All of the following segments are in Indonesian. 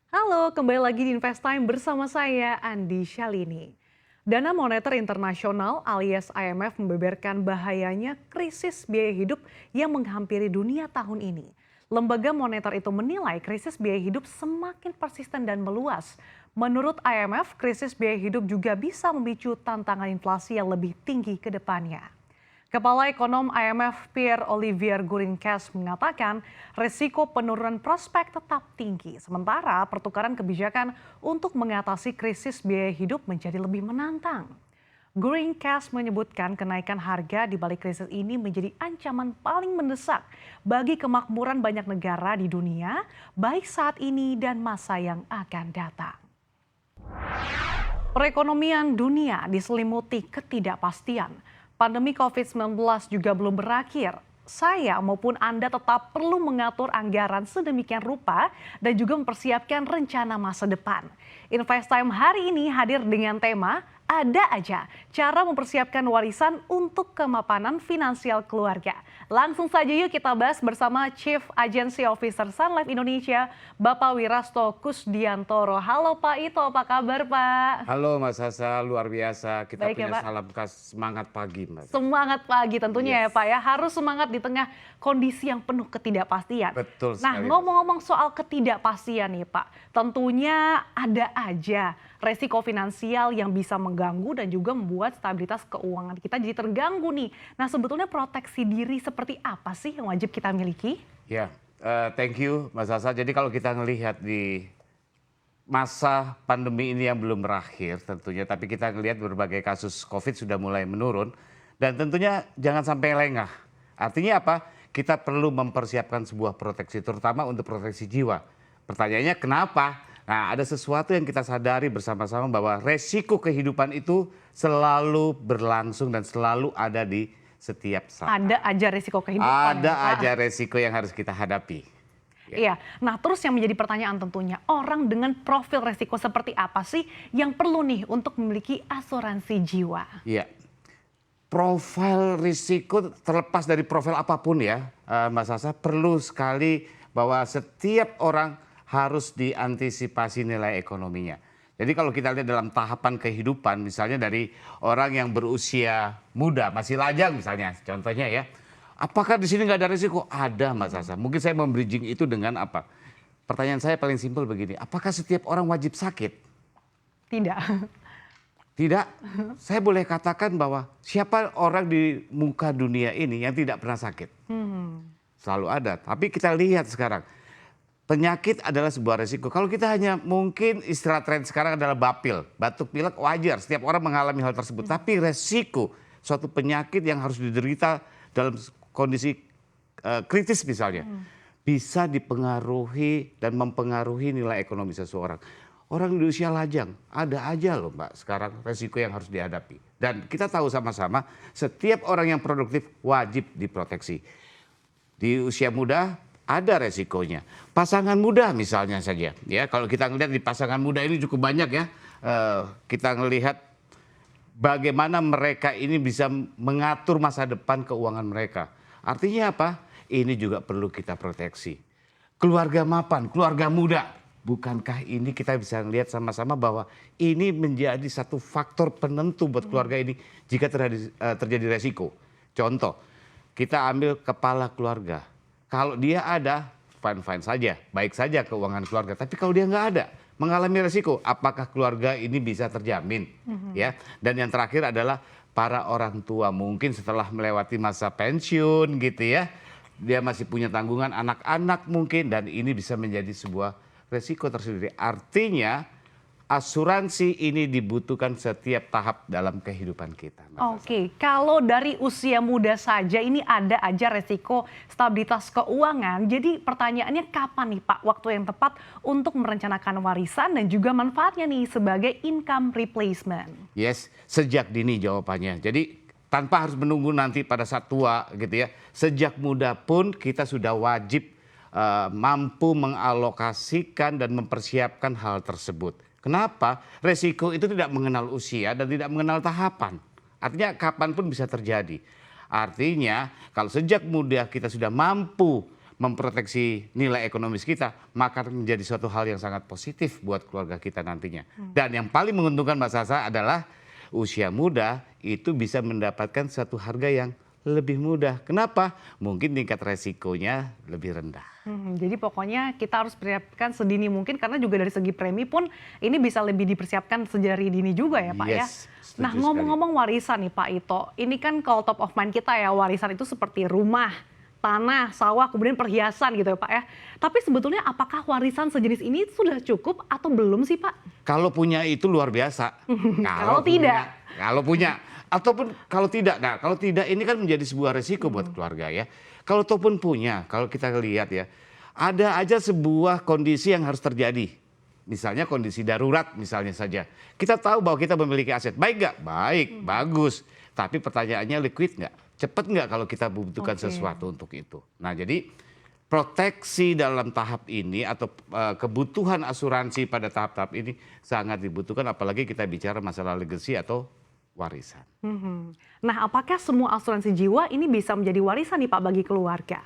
Halo, kembali lagi di Invest Time bersama saya Andi Shalini. Dana Moneter Internasional alias IMF membeberkan bahayanya krisis biaya hidup yang menghampiri dunia tahun ini. Lembaga moneter itu menilai krisis biaya hidup semakin persisten dan meluas. Menurut IMF, krisis biaya hidup juga bisa memicu tantangan inflasi yang lebih tinggi ke depannya. Kepala Ekonom IMF Pierre-Olivier Gourinchas mengatakan risiko penurunan prospek tetap tinggi, sementara pertukaran kebijakan untuk mengatasi krisis biaya hidup menjadi lebih menantang. Gourinchas menyebutkan kenaikan harga di balik krisis ini menjadi ancaman paling mendesak bagi kemakmuran banyak negara di dunia, baik saat ini dan masa yang akan datang. Perekonomian dunia diselimuti ketidakpastian. Pandemi COVID-19 juga belum berakhir. Saya maupun Anda tetap perlu mengatur anggaran sedemikian rupa dan juga mempersiapkan rencana masa depan. Invest Time hari ini hadir dengan tema "Ada Aja Cara Mempersiapkan Warisan untuk Kemapanan Finansial Keluarga". Langsung saja yuk kita bahas bersama Chief Agency Officer Sun Life Indonesia, Bapak Wirasto Kusdiantoro. Halo Pak Ito, apa kabar Pak? Halo Mas Hasa, luar biasa. Kita Baik ya punya Pak. salam khas semangat pagi, Mas. Semangat pagi tentunya ya Yes. Pak ya, harus semangat di tengah kondisi yang penuh ketidakpastian. Betul Nah, sekali, Mas. ngomong-ngomong soal ketidakpastian nih Pak, tentunya ada aja resiko finansial yang bisa mengganggu dan juga membuat stabilitas keuangan kita jadi terganggu nih. Nah, sebetulnya proteksi diri seperti apa sih yang wajib kita miliki? Ya, thank you Mas Hasa. Jadi kalau kita ngelihat di masa pandemi ini yang belum berakhir tentunya, tapi kita ngelihat berbagai kasus COVID sudah mulai menurun dan tentunya jangan sampai lengah. Artinya apa? Kita perlu mempersiapkan sebuah proteksi, terutama untuk proteksi jiwa. Pertanyaannya kenapa? Nah, ada sesuatu yang kita sadari bersama-sama bahwa resiko kehidupan itu selalu berlangsung dan selalu ada di setiap saat. Ada aja resiko kehidupan Ada ya Pak. aja resiko yang harus kita hadapi. Iya, nah terus yang menjadi pertanyaan tentunya, orang dengan profil resiko seperti apa sih yang perlu nih untuk memiliki asuransi jiwa? Iya. Profil risiko terlepas dari profil apapun ya, Mas Sasa, perlu sekali bahwa setiap orang harus diantisipasi nilai ekonominya. Jadi kalau kita lihat dalam tahapan kehidupan, misalnya dari orang yang berusia muda, masih lajang misalnya, contohnya ya. Apakah di sini nggak ada risiko? Ada, Mas Sasa. Mungkin saya membridging itu dengan apa? Pertanyaan saya paling simpel begini, apakah setiap orang wajib sakit? Tidak. Tidak, saya boleh katakan bahwa siapa orang di muka dunia ini yang tidak pernah sakit? Selalu ada. Tapi kita lihat sekarang, penyakit adalah sebuah resiko. Kalau kita hanya mungkin istilah tren sekarang adalah bapil, batuk pilek wajar. Setiap orang mengalami hal tersebut. Tapi resiko suatu penyakit yang harus diderita dalam kondisi kritis misalnya, bisa dipengaruhi dan mempengaruhi nilai ekonomi seseorang. Orang di usia lajang, ada aja loh Mbak sekarang resiko yang harus dihadapi. Dan kita tahu sama-sama setiap orang yang produktif wajib diproteksi. Di usia muda ada resikonya. Pasangan muda misalnya saja. Ya, kalau kita ngelihat di pasangan muda ini cukup banyak ya. Kita ngelihat bagaimana mereka ini bisa mengatur masa depan keuangan mereka. Artinya apa? Ini juga perlu kita proteksi. Keluarga mapan, keluarga muda. Bukankah ini kita bisa lihat sama-sama bahwa ini menjadi satu faktor penentu buat keluarga ini jika terjadi resiko. Contoh, kita ambil kepala keluarga. Kalau dia ada, fine-fine saja, baik saja keuangan keluarga. Tapi kalau dia nggak ada, mengalami resiko, apakah keluarga ini bisa terjamin? Ya. Dan yang terakhir adalah para orang tua mungkin setelah melewati masa pensiun gitu ya. Dia masih punya tanggungan anak-anak mungkin dan ini bisa menjadi sebuah resiko tersendiri. Artinya asuransi ini dibutuhkan setiap tahap dalam kehidupan kita. Oke, kalau dari usia muda saja ini ada aja resiko stabilitas keuangan. Jadi pertanyaannya kapan nih Pak waktu yang tepat untuk merencanakan warisan dan juga manfaatnya nih sebagai income replacement? Yes, sejak dini jawabannya. Jadi tanpa harus menunggu nanti pada saat tua gitu ya. Sejak muda pun kita sudah wajib mampu mengalokasikan dan mempersiapkan hal tersebut. Kenapa? Resiko itu tidak mengenal usia dan tidak mengenal tahapan. Artinya kapanpun bisa terjadi. Artinya kalau sejak muda kita sudah mampu memproteksi nilai ekonomis kita, maka menjadi suatu hal yang sangat positif buat keluarga kita nantinya. Dan yang paling menguntungkan Mbak Sasa adalah usia muda itu bisa mendapatkan satu harga yang lebih mudah. Kenapa? Mungkin tingkat resikonya lebih rendah. Jadi pokoknya kita harus persiapkan sedini mungkin karena juga dari segi premi pun ini bisa lebih dipersiapkan sedari dini juga ya Pak ya. Yes, setuju Nah ngomong-ngomong warisan nih Pak Ito, ini kan kalau top of mind kita ya warisan itu seperti rumah, tanah, sawah, kemudian perhiasan gitu ya Pak ya. Tapi sebetulnya apakah warisan sejenis ini sudah cukup atau belum sih Pak? Kalau punya itu luar biasa. Kalau tidak? Kalau punya. Ataupun kalau tidak, nah kalau tidak ini kan menjadi sebuah resiko buat keluarga ya. Kalau ataupun punya, kalau kita lihat ya, ada aja sebuah kondisi yang harus terjadi. Misalnya kondisi darurat misalnya saja. Kita tahu bahwa kita memiliki aset. Baik nggak? Baik, bagus. Tapi pertanyaannya liquid nggak? Cepat nggak kalau kita membutuhkan sesuatu untuk itu? Nah jadi proteksi dalam tahap ini atau kebutuhan asuransi pada tahap-tahap ini sangat dibutuhkan apalagi kita bicara masalah legacy atau warisan. Nah apakah semua asuransi jiwa ini bisa menjadi warisan nih Pak bagi keluarga?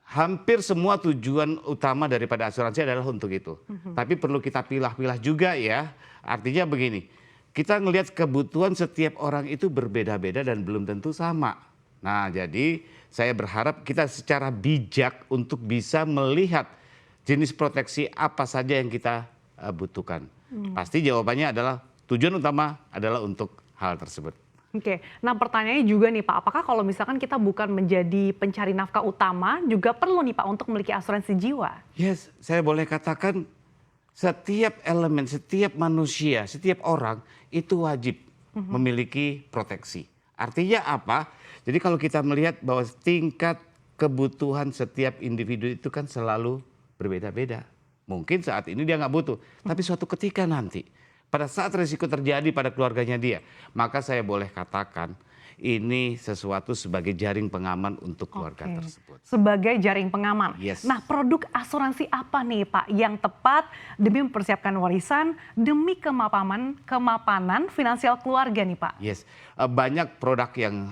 Hampir semua tujuan utama daripada asuransi adalah untuk itu. Tapi perlu kita pilah-pilah juga ya. Artinya begini, kita ngelihat kebutuhan setiap orang itu berbeda-beda dan belum tentu sama. Nah jadi saya berharap kita secara bijak untuk bisa melihat jenis proteksi apa saja yang kita butuhkan. Pasti jawabannya adalah tujuan utama adalah untuk hal tersebut. Oke, nah pertanyaannya juga nih Pak, apakah kalau misalkan kita bukan menjadi pencari nafkah utama, juga perlu nih Pak untuk memiliki asuransi jiwa? Yes, saya boleh katakan setiap elemen, setiap manusia, setiap orang itu wajib memiliki proteksi. Artinya apa? Jadi kalau kita melihat bahwa tingkat kebutuhan setiap individu itu kan selalu berbeda-beda. Mungkin saat ini dia nggak butuh, tapi suatu ketika nanti pada saat risiko terjadi pada keluarganya dia, maka saya boleh katakan ini sesuatu sebagai jaring pengaman untuk keluarga tersebut. Sebagai jaring pengaman. Yes. Nah produk asuransi apa nih Pak yang tepat demi mempersiapkan warisan, demi kemapanan finansial keluarga nih Pak? Yes, banyak produk yang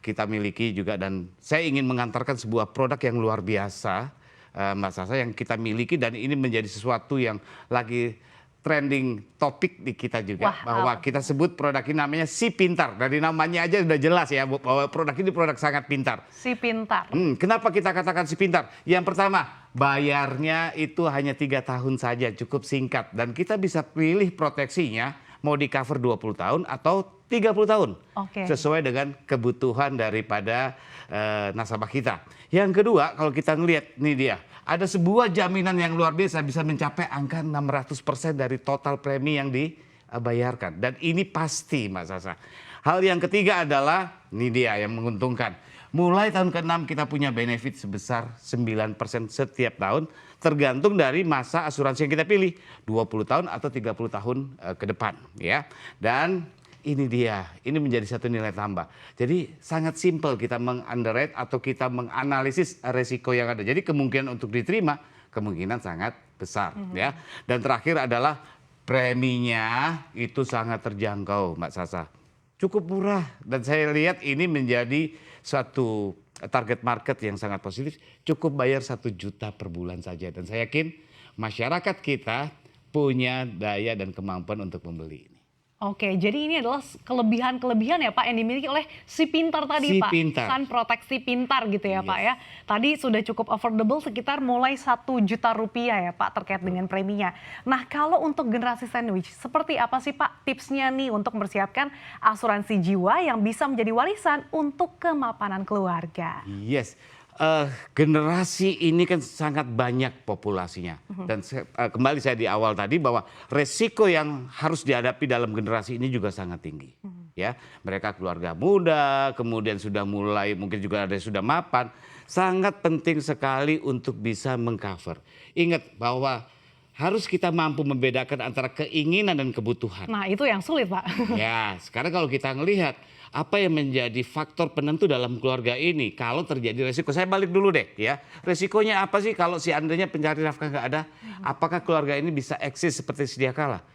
kita miliki juga dan saya ingin mengantarkan sebuah produk yang luar biasa Mbak Sasa yang kita miliki dan ini menjadi sesuatu yang lagi trending topik di kita juga. Bahwa kita sebut produk ini namanya Si Pintar. Dari namanya aja sudah jelas ya bahwa produk ini produk sangat pintar. Si Pintar. Kenapa kita katakan Si Pintar? Yang pertama, bayarnya itu hanya 3 tahun saja, cukup singkat. Dan kita bisa pilih proteksinya mau di cover 20 tahun atau 30 tahun. Sesuai dengan kebutuhan daripada nasabah kita. Yang kedua, kalau kita ngelihat, nih dia. Ada sebuah jaminan yang luar biasa bisa mencapai angka 600% dari total premi yang dibayarkan. Dan ini pasti Mbak Sasa. Hal yang ketiga adalah, ini dia yang menguntungkan. Mulai tahun ke-6 kita punya benefit sebesar 9% setiap tahun. Tergantung dari masa asuransi yang kita pilih. 20 tahun atau 30 tahun ke depan. Ya. Dan ini dia, ini menjadi satu nilai tambah. Jadi sangat simpel kita meng-underwrite atau kita menganalisis resiko yang ada. Jadi kemungkinan untuk diterima, kemungkinan sangat besar. Ya. Dan terakhir adalah preminya itu sangat terjangkau Mbak Sasa. Cukup murah dan saya lihat ini menjadi suatu target market yang sangat positif. Cukup bayar 1 juta per bulan saja. Dan saya yakin masyarakat kita punya daya dan kemampuan untuk membeli ini. Oke, jadi ini adalah kelebihan-kelebihan ya Pak yang dimiliki oleh Si Pintar tadi Pak. Sun Proteksi Pintar gitu ya Pak ya. Tadi sudah cukup affordable sekitar mulai 1 juta rupiah ya Pak terkait dengan preminya. Nah kalau untuk generasi sandwich, seperti apa sih Pak tipsnya nih untuk mempersiapkan asuransi jiwa yang bisa menjadi warisan untuk kemapanan keluarga? Yes. Generasi ini kan sangat banyak populasinya dan kembali saya di awal tadi bahwa resiko yang harus dihadapi dalam generasi ini juga sangat tinggi. Ya, mereka keluarga muda, kemudian sudah mulai mungkin juga ada yang sudah mapan, sangat penting sekali untuk bisa mengcover. Ingat bahwa harus kita mampu membedakan antara keinginan dan kebutuhan. Nah itu yang sulit Pak. Ya, sekarang kalau kita ngelihat apa yang menjadi faktor penentu dalam keluarga ini kalau terjadi resiko. Saya balik dulu deh ya. Resikonya apa sih kalau seandainya pencari nafkah nggak ada? Apakah keluarga ini bisa eksis seperti sedia kala?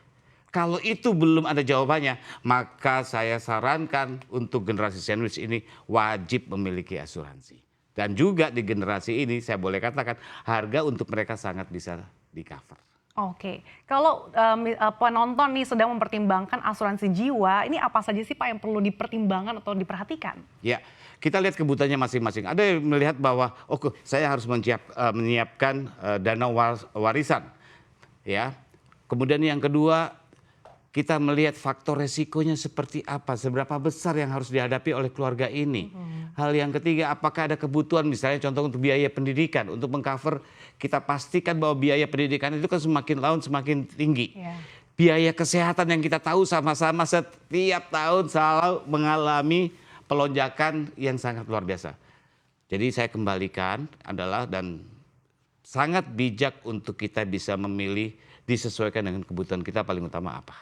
Kalau itu belum ada jawabannya, maka saya sarankan untuk generasi sandwich ini wajib memiliki asuransi. Dan juga di generasi ini saya boleh katakan harga untuk mereka sangat bisa di-cover. Oke, kalau penonton nih sedang mempertimbangkan asuransi jiwa, ini apa saja sih Pak yang perlu dipertimbangkan atau diperhatikan? Ya, kita lihat kebutuhannya masing-masing. Ada yang melihat bahwa, saya harus menyiapkan dana warisan, ya. Kemudian yang kedua, kita melihat faktor resikonya seperti apa, seberapa besar yang harus dihadapi oleh keluarga ini. Hal yang ketiga, apakah ada kebutuhan misalnya contoh untuk biaya pendidikan, untuk mengcover, kita pastikan bahwa biaya pendidikan itu kan semakin tahun semakin tinggi. Yeah. Biaya kesehatan yang kita tahu sama-sama setiap tahun selalu mengalami pelonjakan yang sangat luar biasa. Jadi saya kembalikan adalah dan sangat bijak untuk kita bisa memilih disesuaikan dengan kebutuhan kita paling utama apa.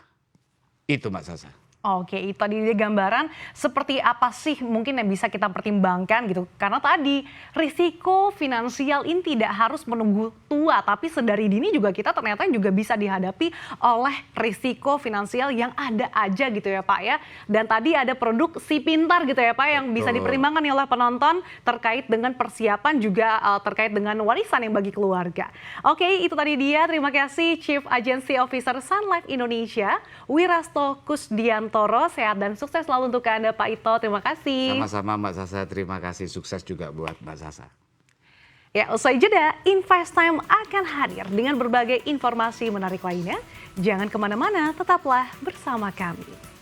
Itu Mbak Sasa. Oke, itu tadi dia gambaran seperti apa sih mungkin yang bisa kita pertimbangkan gitu. Karena tadi risiko finansial ini tidak harus menunggu tua, tapi sedari dini juga kita ternyata juga bisa dihadapi oleh risiko finansial yang ada aja gitu ya Pak ya. Dan tadi ada produk Si Pintar gitu ya Pak yang bisa dipertimbangkan oleh penonton terkait dengan persiapan juga terkait dengan warisan yang bagi keluarga. Oke, itu tadi dia. Terima kasih Chief Agency Officer Sun Life Indonesia, Wirasto Kusdianto. Sehat dan sukses selalu untuk Anda Pak Ito. Terima kasih. Sama-sama Mbak Sasa, terima kasih. Sukses juga buat Mbak Sasa. Ya, usai jeda, Invest Time akan hadir dengan berbagai informasi menarik lainnya. Jangan kemana-mana, tetaplah bersama kami.